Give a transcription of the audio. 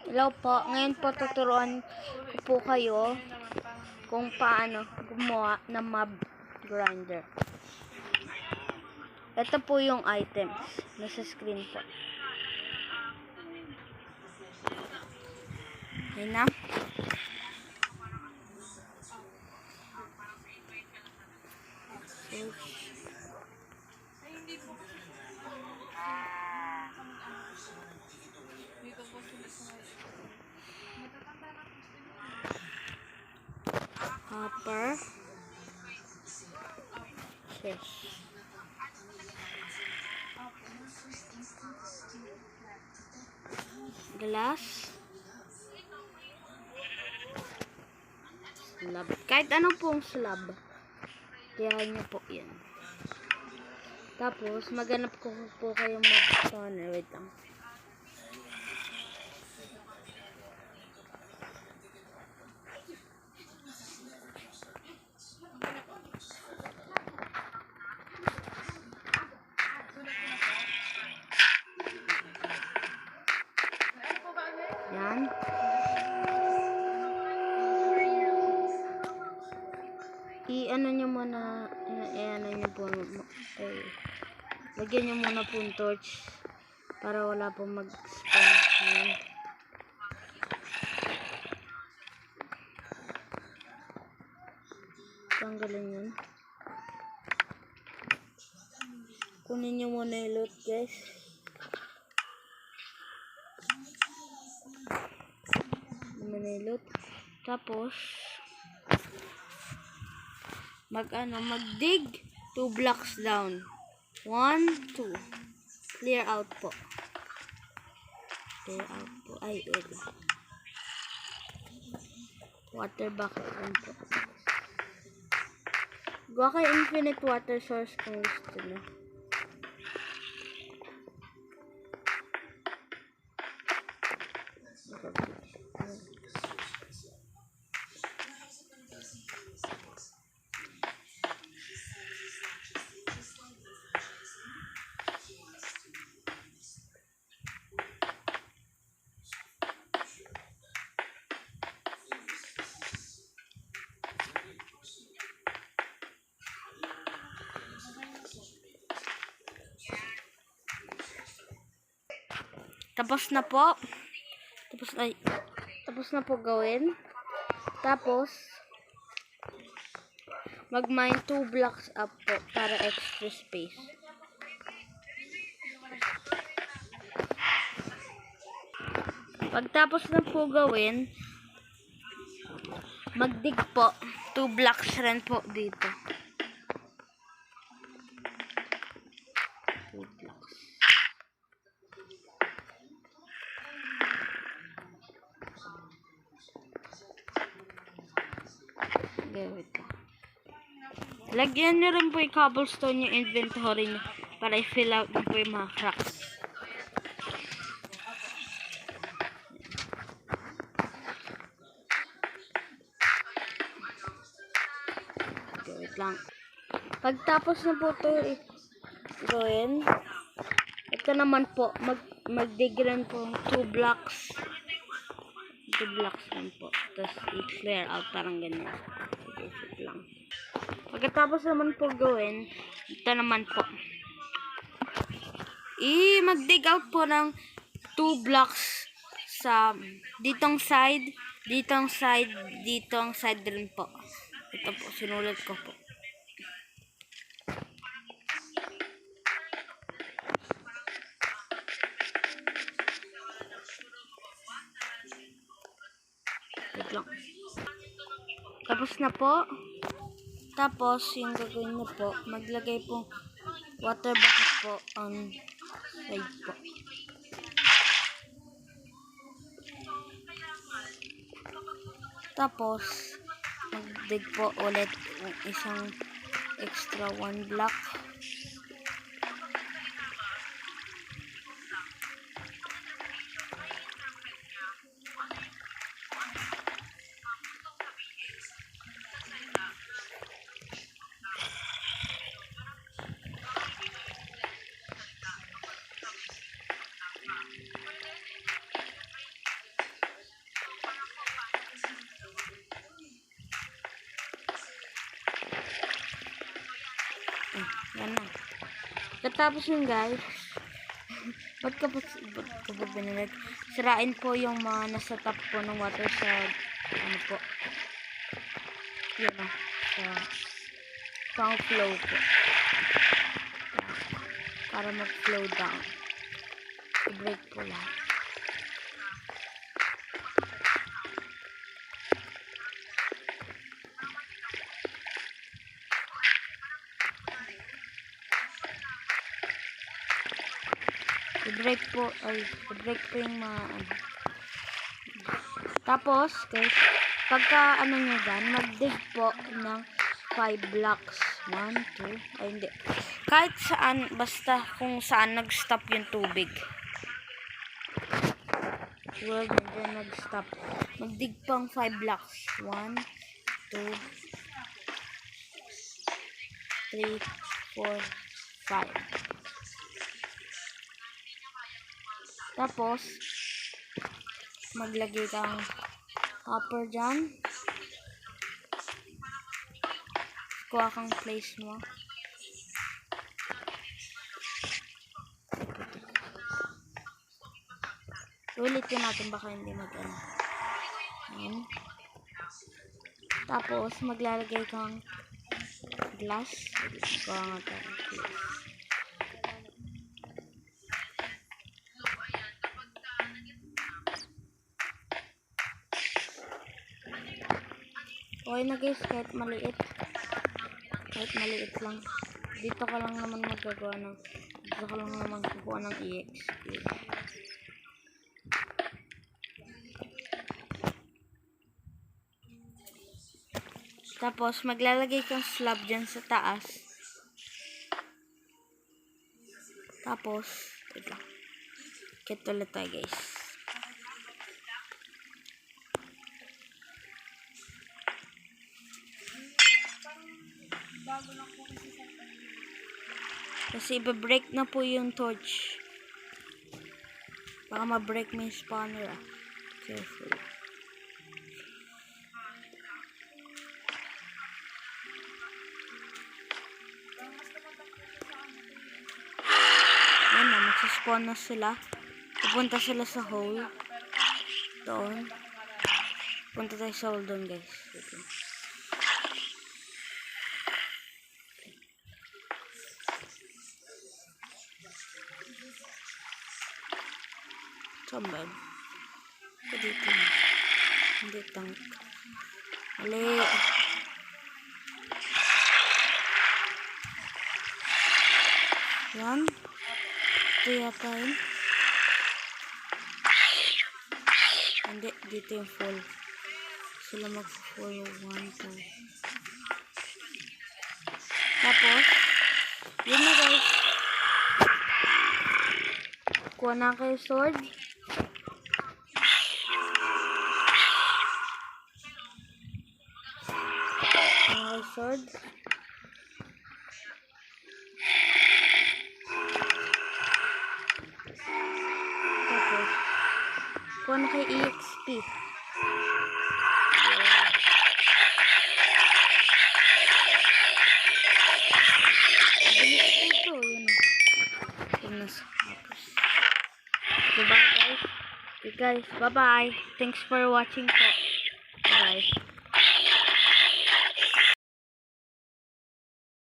Hello po, ngayon po tuturuan ko po kayo kung paano gumawa ng mob grinder. Ito po yung items nasa screen po. Ayan na. Hopper. Yes. Glass. Slab. Kahit ano pong slab. Tiyahin nyo po yan. Tapos, maghanap ko po kayong mag-spawner. Wait lang. Yan. I-ano nyo muna, i-ano nyo po, lagyan nyo muna po yung torch para wala pong mag-spawn. Tanggalin yun. Kunin nyo muna yung loot, guys. Loot. Tapos mag-dig 2 blocks down. 1, 2. Clear out po. Clear out po. Ay, wait. Water bucket lang po. Gawa kayo infinite water source kung gusto nyo. Tapos na po. Tapos na po gawin. Tapos mag-mine 2 blocks up po para extra space. Pagtapos na po gawin, mag-dig po 2 blocks rin po dito. 2 blocks. Lagyan nyo rin po yung cobblestone yung inventory nyo para i-fill out nyo po yung mga cracks. Okay, wait lang. Pagtapos na po ito gawin, ito naman po, mag-dig rin po 2 blocks. 2 blocks lang po. Tapos i-clear out parang ganyan. Wait lang. Pagkatapos naman po gawin, ito naman po. Mag-dig out po ng 2 blocks sa ditong side rin po. Ito po, sinulat ko po. Wait lang. Tapos na po. Tapos, yung gagawin nyo po, maglagay po water bucket po on side po. Tapos, mag-dig po ulit isang extra 1 block. Yan na. Katapos yun guys, ba't ka po binilag? Sirain po yung mga nasa top po ng water sa, ano po, yun o, sa pang flow po. Para mag-flow down. I-break po lahat. I-break po yung mga ano. Tapos, guys, pagka ano nyo dyan, mag-dig po ng 5 blocks. 1, 2, ay hindi. Kahit saan, basta kung saan nag-stop yung tubig. Well, dyan nag-stop. Mag-dig pang 5 blocks. 1, 2, 3, 4, 5. Tapos, maglagay kang hopper dyan. Kuha kang place mo. Ulitin natin baka hindi mag-ano. Ayan. Tapos, maglalagay kang glass. Kuha nga tayo glass. Okay na guys, kahit maliit. Kahit maliit lang. Dito ka lang naman magagawa ng, dito ka lang naman kukuha ng EXP. Tapos, maglalagay kang slab dyan sa taas. Tapos, wait lang. Kit ulit tayo guys. Kasi iba-break na po yung torch. Baka ma-break mo yung spawner ah. Careful. Ayan na, magsaspawn na sila. Pupunta sila sa hole. Doon. Punta tayo sa hole doon guys. Okay. Sambal. Dito. Hindi tank. Mali. Yan. Ito yata yun. Hindi. Dito yung fall. Sila mag-fall. 1, 2. Tapos, yun na guys. Kuha na kayo sword. Sword. Tapos, kuha na kayo EXP. Ito, yun o. Diba guys? Okay guys, bye-bye. Thanks for watching po. Bye.